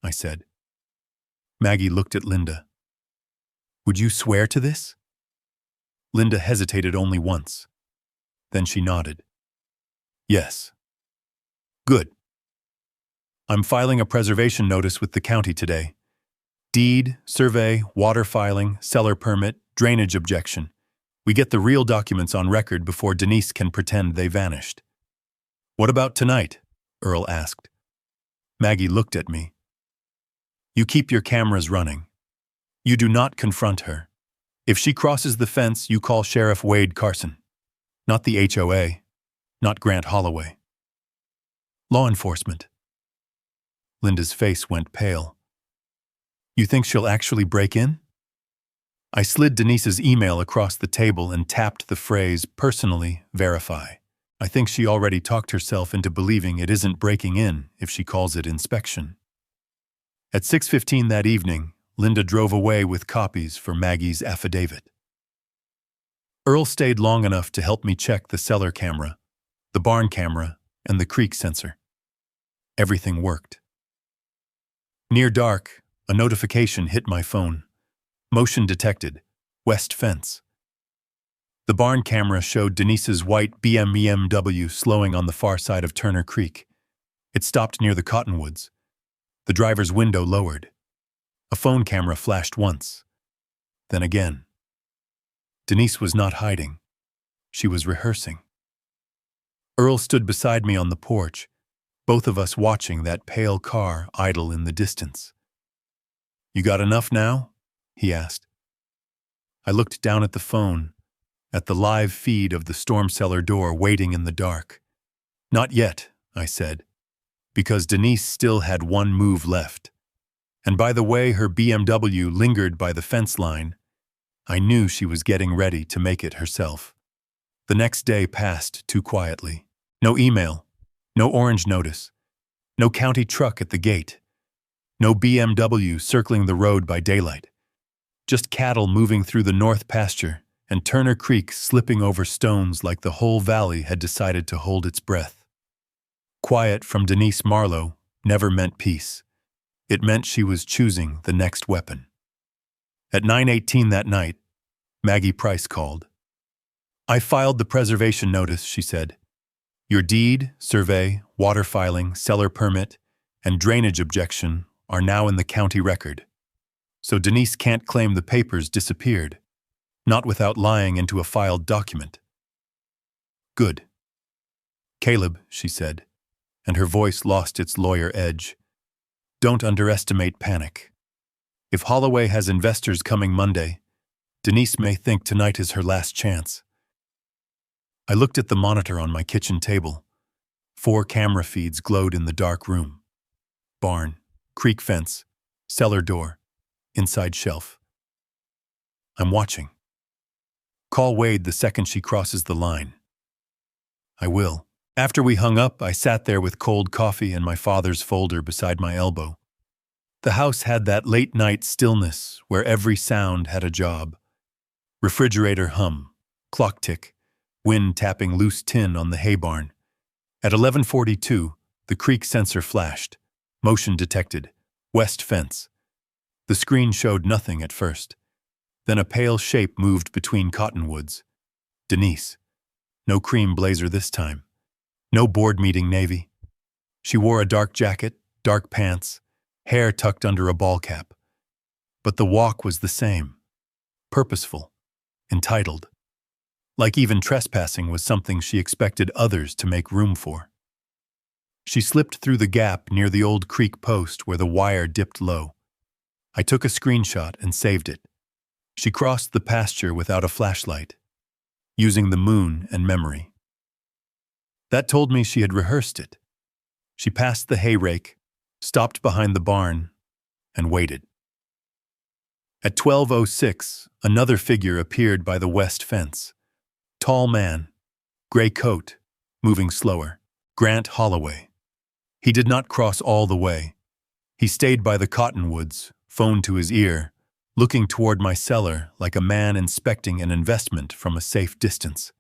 I said. Maggie looked at Linda. "Would you swear to this?" Linda hesitated only once. Then she nodded. "Yes." "Good. I'm filing a preservation notice with the county today. Deed, survey, water filing, cellar permit, drainage objection. We get the real documents on record before Denise can pretend they vanished." "What about tonight?" Earl asked. Maggie looked at me. "You keep your cameras running. You do not confront her. If she crosses the fence, you call Sheriff Wade Carson. Not the HOA, not Grant Holloway. Law enforcement." Linda's face went pale. "You think she'll actually break in?" I slid Denise's email across the table and tapped the phrase, "personally verify." I think she already talked herself into believing it isn't breaking in if she calls it inspection. At 6:15 that evening, Linda drove away with copies for Maggie's affidavit. Earl stayed long enough to help me check the cellar camera, the barn camera, and the creek sensor. Everything worked. Near dark, a notification hit my phone. Motion detected. West fence. The barn camera showed Denise's white BMW slowing on the far side of Turner Creek. It stopped near the cottonwoods. The driver's window lowered. A phone camera flashed once. Then again. Denise was not hiding. She was rehearsing. Earl stood beside me on the porch, both of us watching that pale car idle in the distance. "You got enough now?" he asked. I looked down at the phone, at the live feed of the storm cellar door waiting in the dark. "Not yet," I said, because Denise still had one move left. And by the way her BMW lingered by the fence line, I knew she was getting ready to make it herself. The next day passed too quietly. No email, no orange notice, no county truck at the gate, no BMW circling the road by daylight. Just cattle moving through the north pasture and Turner Creek slipping over stones like the whole valley had decided to hold its breath. Quiet from Denise Marlowe never meant peace. It meant she was choosing the next weapon. At 9:18 that night, Maggie Price called. "I filed the preservation notice," she said. "Your deed, survey, water filing, cellar permit, and drainage objection are now in the county record. So Denise can't claim the papers disappeared, not without lying into a filed document." "Good." "Caleb," she said, and her voice lost its lawyer edge, "don't underestimate panic. If Holloway has investors coming Monday, Denise may think tonight is her last chance." I looked at the monitor on my kitchen table. 4 camera feeds glowed in the dark room. Barn, creek fence, cellar door, inside shelf. "I'm watching. Call Wade the second she crosses the line." "I will." After we hung up, I sat there with cold coffee and my father's folder beside my elbow. The house had that late-night stillness where every sound had a job. Refrigerator hum, clock tick, wind tapping loose tin on the hay barn. At 11:42, the creak sensor flashed. Motion detected. West fence. The screen showed nothing at first. Then a pale shape moved between cottonwoods. Denise. No cream blazer this time. No board meeting navy. She wore a dark jacket, dark pants, hair tucked under a ball cap. But the walk was the same. Purposeful. Entitled. Like even trespassing was something she expected others to make room for. She slipped through the gap near the old creek post where the wire dipped low. I took a screenshot and saved it. She crossed the pasture without a flashlight, using the moon and memory. That told me she had rehearsed it. She passed the hay rake, stopped behind the barn, and waited. At 12:06, another figure appeared by the west fence. Tall man, gray coat, moving slower. Grant Holloway. He did not cross all the way. He stayed by the cottonwoods, phone to his ear, looking toward my cellar like a man inspecting an investment from a safe distance.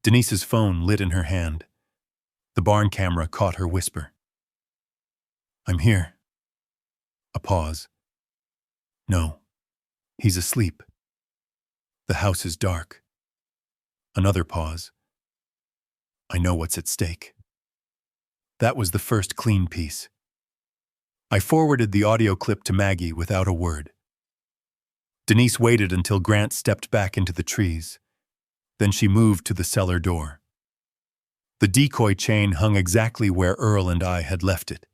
Denise's phone lit in her hand. The barn camera caught her whisper. "I'm here." A pause. "No, he's asleep. The house is dark." Another pause. "I know what's at stake." That was the first clean piece. I forwarded the audio clip to Maggie without a word. Denise waited until Grant stepped back into the trees. Then she moved to the cellar door. The decoy chain hung exactly where Earl and I had left it.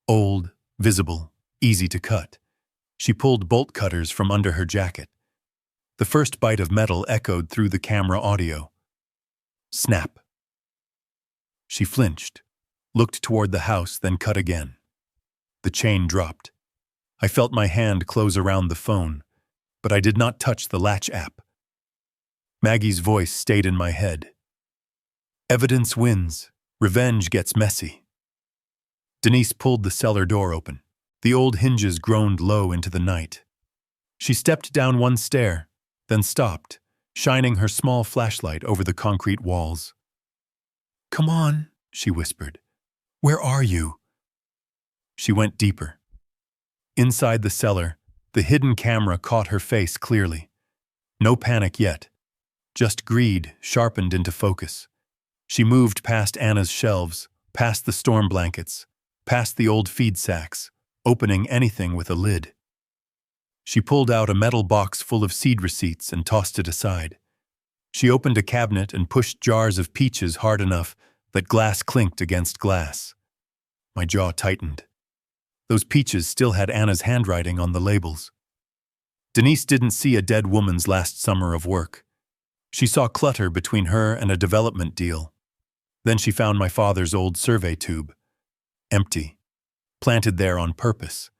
Old, visible, easy to cut. She pulled bolt cutters from under her jacket. The first bite of metal echoed through the camera audio. Snap. She flinched, looked toward the house, then cut again. The chain dropped. I felt my hand close around the phone, but I did not touch the latch app. Maggie's voice stayed in my head. "Evidence wins. Revenge gets messy." Denise pulled the cellar door open. The old hinges groaned low into the night. She stepped down one stair, then stopped, shining her small flashlight over the concrete walls. "Come on," she whispered. "Where are you?" She went deeper. Inside the cellar, the hidden camera caught her face clearly. No panic yet, just greed sharpened into focus. She moved past Anna's shelves, past the storm blankets, past the old feed sacks, opening anything with a lid. She pulled out a metal box full of seed receipts and tossed it aside. She opened a cabinet and pushed jars of peaches hard enough that glass clinked against glass. My jaw tightened. Those peaches still had Anna's handwriting on the labels. Denise didn't see a dead woman's last summer of work. She saw clutter between her and a development deal. Then she found my father's old survey tube. Empty. Planted there on purpose.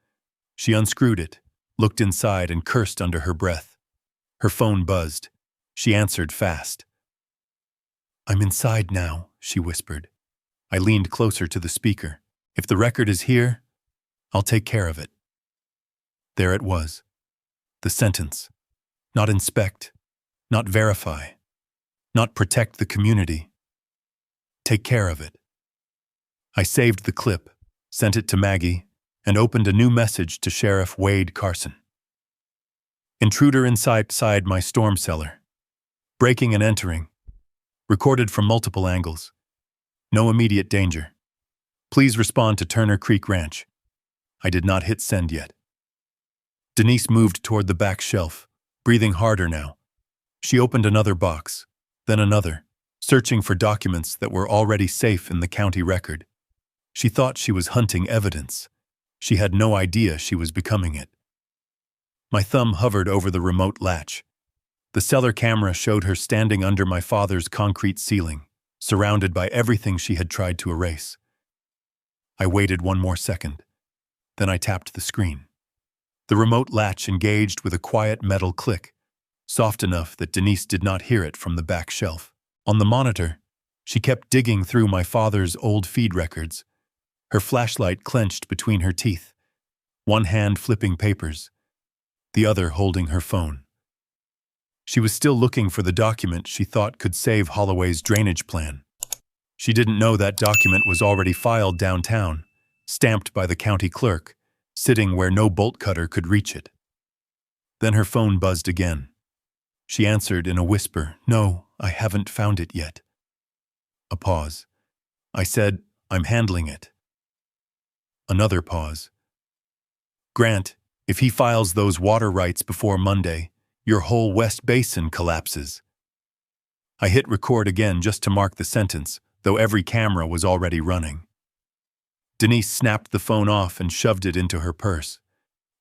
She unscrewed it, looked inside, and cursed under her breath. Her phone buzzed. She answered fast. "I'm inside now," she whispered. I leaned closer to the speaker. "If the record is here, I'll take care of it." There it was. The sentence. Not inspect, not verify, not protect the community. Take care of it. I saved the clip, sent it to Maggie, and opened a new message to Sheriff Wade Carson. Intruder inside my storm cellar. Breaking and entering. Recorded from multiple angles. No immediate danger. Please respond to Turner Creek Ranch. I did not hit send yet. Denise moved toward the back shelf, breathing harder now. She opened another box, then another, searching for documents that were already safe in the county record. She thought she was hunting evidence. She had no idea she was becoming it. My thumb hovered over the remote latch. The cellar camera showed her standing under my father's concrete ceiling, surrounded by everything she had tried to erase. I waited one more second. Then I tapped the screen. The remote latch engaged with a quiet metal click, soft enough that Denise did not hear it from the back shelf. On the monitor, she kept digging through my father's old feed records, her flashlight clenched between her teeth, one hand flipping papers, the other holding her phone. She was still looking for the document she thought could save Holloway's drainage plan. She didn't know that document was already filed downtown, stamped by the county clerk, sitting where no bolt cutter could reach it. Then her phone buzzed again. She answered in a whisper, "No, I haven't found it yet." A pause. I said, "I'm handling it." Another pause. "Grant, if he files those water rights before Monday, your whole West Basin collapses." I hit record again just to mark the sentence, though every camera was already running. Denise snapped the phone off and shoved it into her purse.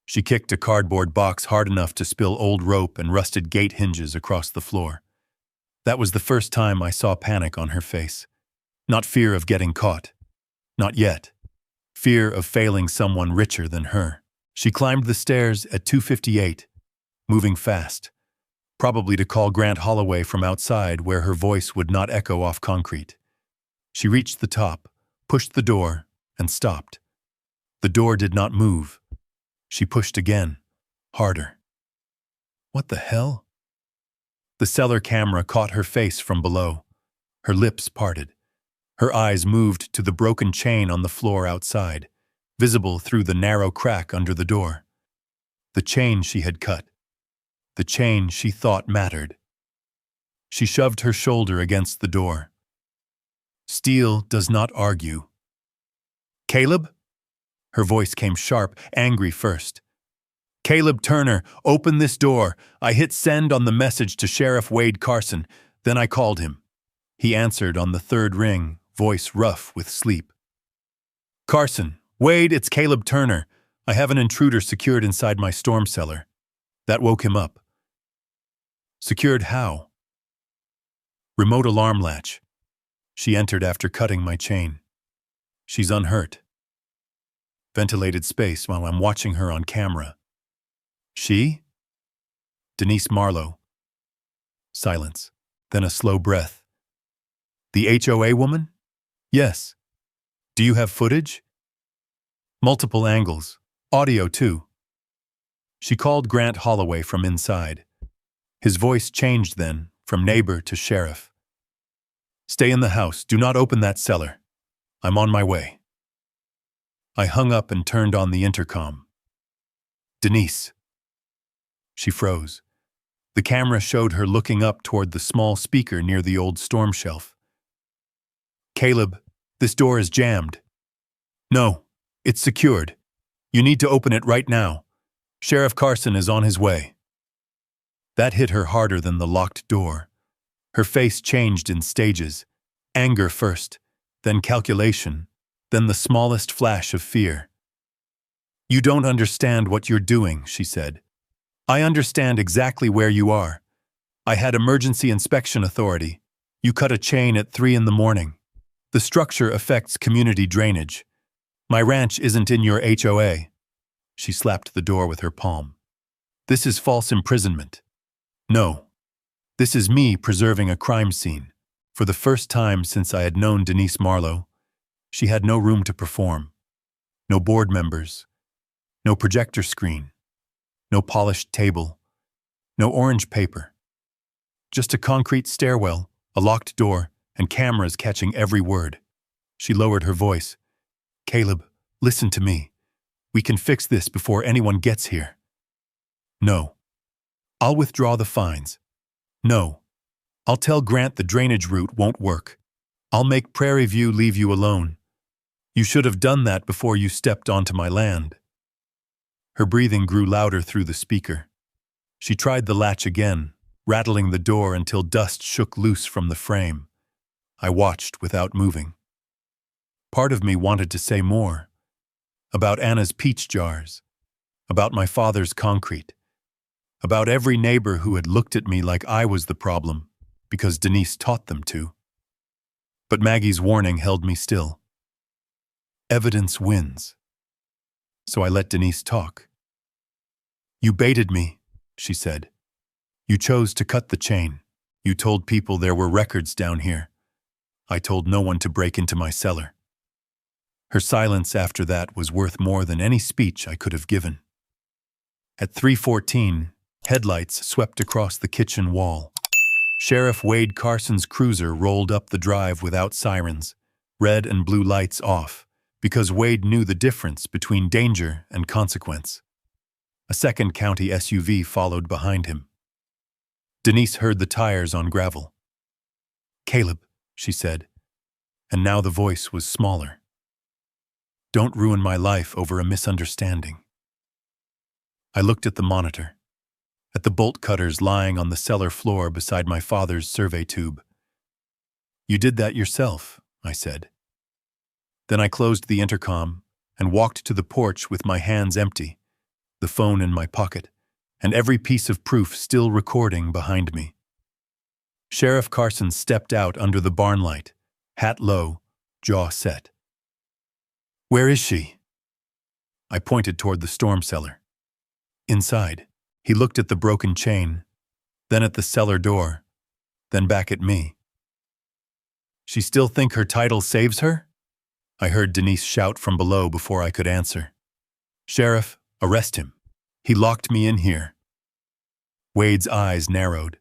She kicked a cardboard box hard enough to spill old rope and rusted gate hinges across the floor. That was the first time I saw panic on her face. Not fear of getting caught. Not yet. Fear of failing someone richer than her. She climbed the stairs at 2:58, moving fast, probably to call Grant Holloway from outside where her voice would not echo off concrete. She reached the top, pushed the door, and stopped. The door did not move. She pushed again, harder. What the hell? The cellar camera caught her face from below. Her lips parted. Her eyes moved to the broken chain on the floor outside, visible through the narrow crack under the door. The chain she had cut. The chain she thought mattered. She shoved her shoulder against the door. Steel does not argue. "Caleb?" Her voice came sharp, angry first. "Caleb Turner, open this door. I hit send on the message to Sheriff Wade Carson. Then I called him." He answered on the third ring, voice rough with sleep. "Carson, Wade, it's Caleb Turner. I have an intruder secured inside my storm cellar." That woke him up. "Secured how?" "Remote alarm latch. She entered after cutting my chain. She's unhurt." Ventilated space while I'm watching her on camera. "She?" "Denise Marlowe." Silence, then a slow breath. "The HOA woman?" "Yes." "Do you have footage?" "Multiple angles. Audio, too." She called Grant Holloway from inside. His voice changed then, from neighbor to sheriff. "Stay in the house. Do not open that cellar. I'm on my way." I hung up and turned on the intercom. "Denise." She froze. The camera showed her looking up toward the small speaker near the old storm shelf. "Caleb, this door is jammed." "No, it's secured. You need to open it right now. Sheriff Carson is on his way." That hit her harder than the locked door. Her face changed in stages. Anger first, then calculation, then the smallest flash of fear. "You don't understand what you're doing," she said. "I understand exactly where you are. I had emergency inspection authority. You cut a chain at 3 in the morning. The structure affects community drainage. My ranch isn't in your HOA." She slapped the door with her palm. "This is false imprisonment. No. This is me preserving a crime scene. For the first time since I had known Denise Marlowe, she had no room to perform. No board members. No projector screen. No polished table. No orange paper. Just a concrete stairwell, a locked door, and cameras catching every word. She lowered her voice. "Caleb, listen to me. We can fix this before anyone gets here." "No. I'll withdraw the fines." "No. I'll tell Grant the drainage route won't work. I'll make Prairie View leave you alone. You should have done that before you stepped onto my land." Her breathing grew louder through the speaker. She tried the latch again, rattling the door until dust shook loose from the frame. I watched without moving. Part of me wanted to say more. About Anna's peach jars. About my father's concrete. About every neighbor who had looked at me like I was the problem, because Denise taught them to. But Maggie's warning held me still. Evidence wins. So I let Denise talk. "You baited me," she said. "You chose to cut the chain. You told people there were records down here. I told no one to break into my cellar." Her silence after that was worth more than any speech I could have given. At 3:14, Headlights swept across the kitchen wall. Sheriff Wade Carson's cruiser rolled up the drive without sirens, red and blue lights off, because Wade knew the difference between danger and consequence. A second county SUV followed behind him. Denise heard the tires on gravel. "Caleb," she said, and now the voice was smaller. "Don't ruin my life over a misunderstanding." I looked at the monitor, at the bolt cutters lying on the cellar floor beside my father's survey tube. "You did that yourself," I said. Then I closed the intercom and walked to the porch with my hands empty, the phone in my pocket, and every piece of proof still recording behind me. Sheriff Carson stepped out under the barn light, hat low, jaw set. "Where is she?" I pointed toward the storm cellar. "Inside." He looked at the broken chain, then at the cellar door, then back at me. "She still think her title saves her?" I heard Denise shout from below before I could answer. "Sheriff, arrest him. He locked me in here." Wade's eyes narrowed,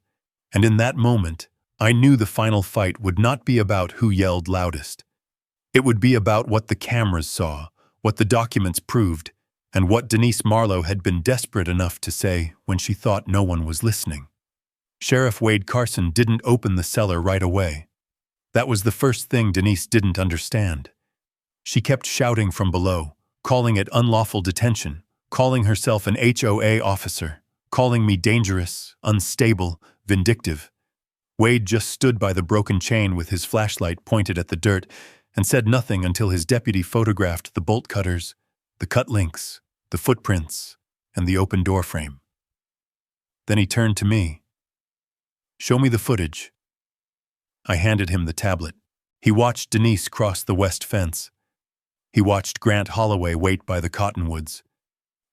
and in that moment, I knew the final fight would not be about who yelled loudest. It would be about what the cameras saw, what the documents proved, and what Denise Marlowe had been desperate enough to say when she thought no one was listening. Sheriff Wade Carson didn't open the cellar right away. That was the first thing Denise didn't understand. She kept shouting from below, calling it unlawful detention, calling herself an HOA officer, calling me dangerous, unstable, vindictive. Wade just stood by the broken chain with his flashlight pointed at the dirt and said nothing until his deputy photographed the bolt cutters, the cut links, the footprints, and the open door frame. Then he turned to me. "Show me the footage." I handed him the tablet. He watched Denise cross the west fence. He watched Grant Holloway wait by the cottonwoods.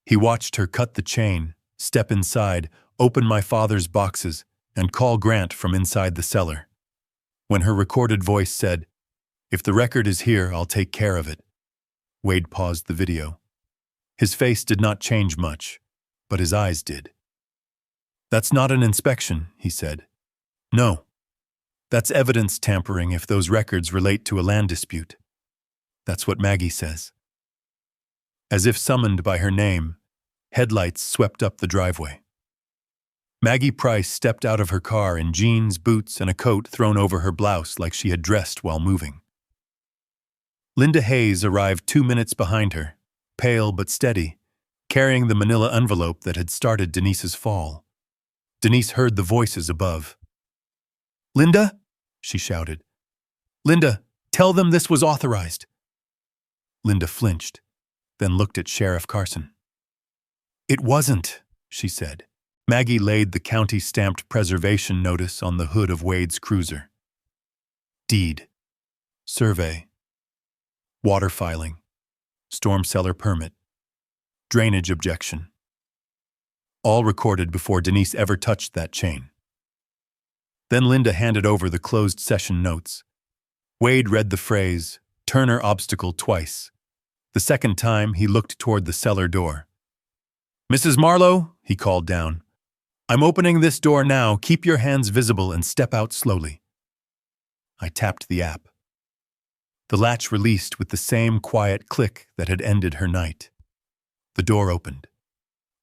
He watched her cut the chain, step inside, open my father's boxes, and call Grant from inside the cellar. When her recorded voice said, "If the record is here, I'll take care of it," Wade paused the video. His face did not change much, but his eyes did. "That's not an inspection," he said. "No. That's evidence tampering if those records relate to a land dispute. That's what Maggie says." As if summoned by her name, headlights swept up the driveway. Maggie Price stepped out of her car in jeans, boots, and a coat thrown over her blouse like she had dressed while moving. Linda Hayes arrived 2 minutes behind her, pale but steady, carrying the manila envelope that had started Denise's fall. Denise heard the voices above. "Linda?" she shouted. "Linda, tell them this was authorized." Linda flinched, then looked at Sheriff Carson. "It wasn't," she said. Maggie laid the county-stamped preservation notice on the hood of Wade's cruiser. Deed, survey, water filing, storm cellar permit, drainage objection. All recorded before Denise ever touched that chain. Then Linda handed over the closed session notes. Wade read the phrase, "Turner obstacle," twice. The second time, he looked toward the cellar door. "Mrs. Marlowe," he called down, "I'm opening this door now. Keep your hands visible and step out slowly." I tapped the app. The latch released with the same quiet click that had ended her night. The door opened.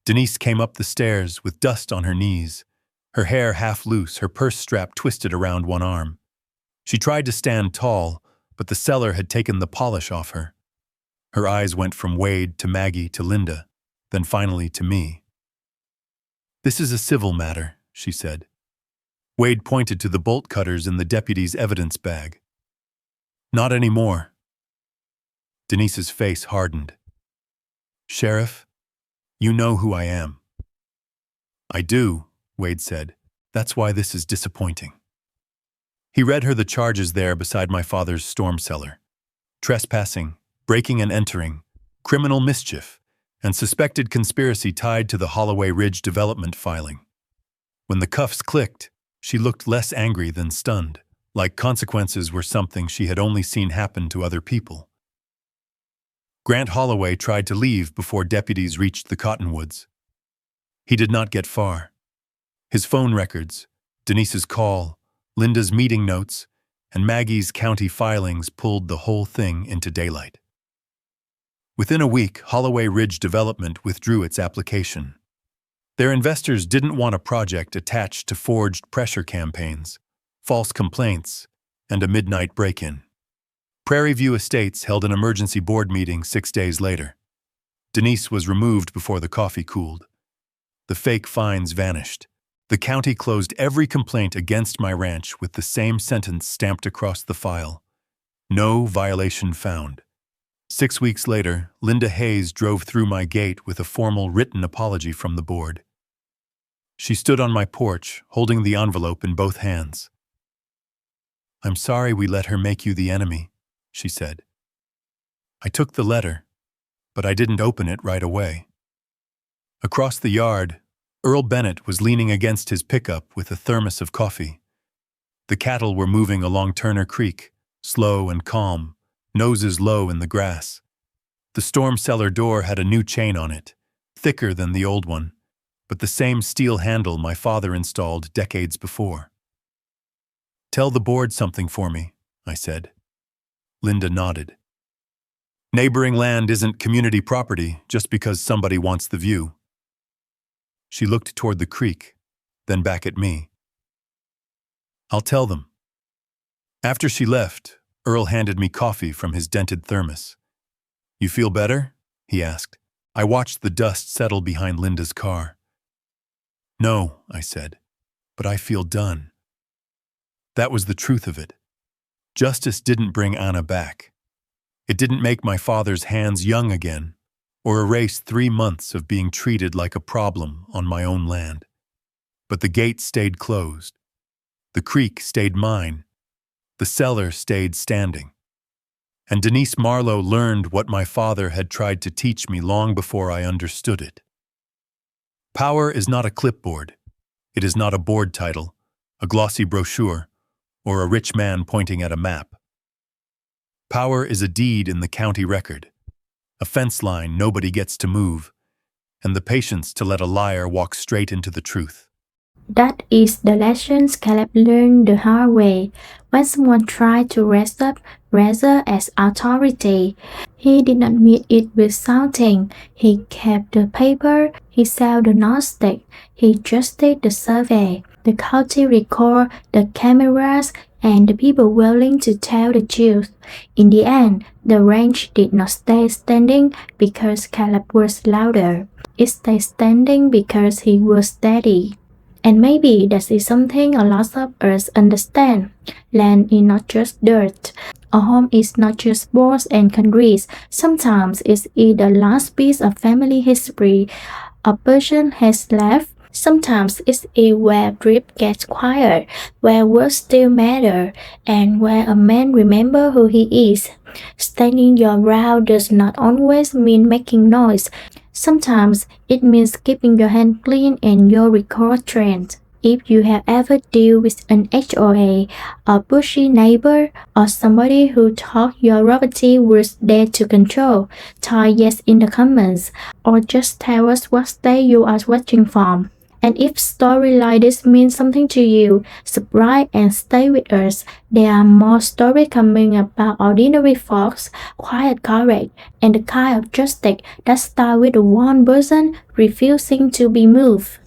Denise came up the stairs with dust on her knees, her hair half loose, her purse strap twisted around one arm. She tried to stand tall, but the cellar had taken the polish off her. Her eyes went from Wade to Maggie to Linda, then finally to me. "This is a civil matter," she said. Wade pointed to the bolt cutters in the deputy's evidence bag. "Not anymore." Denise's face hardened. "Sheriff, you know who I am." "I do," Wade said. "That's why this is disappointing." He read her the charges there beside my father's storm cellar. Trespassing, breaking and entering, criminal mischief, and suspected conspiracy tied to the Holloway Ridge development filing. When the cuffs clicked, she looked less angry than stunned, like consequences were something she had only seen happen to other people. Grant Holloway tried to leave before deputies reached the cottonwoods. He did not get far. His phone records, Denise's call, Linda's meeting notes, and Maggie's county filings pulled the whole thing into daylight. Within a week, Holloway Ridge Development withdrew its application. Their investors didn't want a project attached to forged pressure campaigns, false complaints, and a midnight break-in. Prairie View Estates held an emergency board meeting 6 days later. Denise was removed before the coffee cooled. The fake fines vanished. The county closed every complaint against my ranch with the same sentence stamped across the file. No violation found. 6 weeks later, Linda Hayes drove through my gate with a formal written apology from the board. She stood on my porch, holding the envelope in both hands. "I'm sorry we let her make you the enemy," she said. I took the letter, but I didn't open it right away. Across the yard, Earl Bennett was leaning against his pickup with a thermos of coffee. The cattle were moving along Turner Creek, slow and calm, noses low in the grass. The storm cellar door had a new chain on it, thicker than the old one, but the same steel handle my father installed decades before. "Tell the board something for me," I said. Linda nodded. "Neighboring land isn't community property just because somebody wants the view." She looked toward the creek, then back at me. "I'll tell them." After she left, Earl handed me coffee from his dented thermos. "You feel better?" he asked. I watched the dust settle behind Linda's car. "No," I said, "but I feel done." That was the truth of it. Justice didn't bring Anna back. It didn't make my father's hands young again, or erase 3 months of being treated like a problem on my own land. But the gate stayed closed. The creek stayed mine. The cellar stayed standing. And Denise Marlowe learned what my father had tried to teach me long before I understood it. Power is not a clipboard. It is not a board title, a glossy brochure, or a rich man pointing at a map. Power is a deed in the county record, a fence line nobody gets to move, and the patience to let a liar walk straight into the truth. That is the lesson Caleb learned the hard way. When someone tried to raise up Razor as authority, he did not meet it with shouting. He kept the paper, he sold the notestick, he adjusted the survey, the county record, the cameras, and the people willing to tell the truth. In the end, the ranch did not stay standing because Caleb was louder. It stayed standing because he was steady. And maybe that is something a lot of us understand. Land is not just dirt. A home is not just boards and concrete. Sometimes it's the last piece of family history a person has left. Sometimes it's where drip gets quiet, where words still matter, and where a man remembers who he is. Standing your ground does not always mean making noise. Sometimes it means keeping your hand clean and your record trained. If you have ever dealt with an HOA, a pushy neighbor, or somebody who thought your property was there to control, type yes in the comments, or just tell us what state you are watching from. And if stories like this mean something to you, subscribe and stay with us. There are more stories coming about ordinary folks, quiet courage, and the kind of justice that starts with one person refusing to be moved.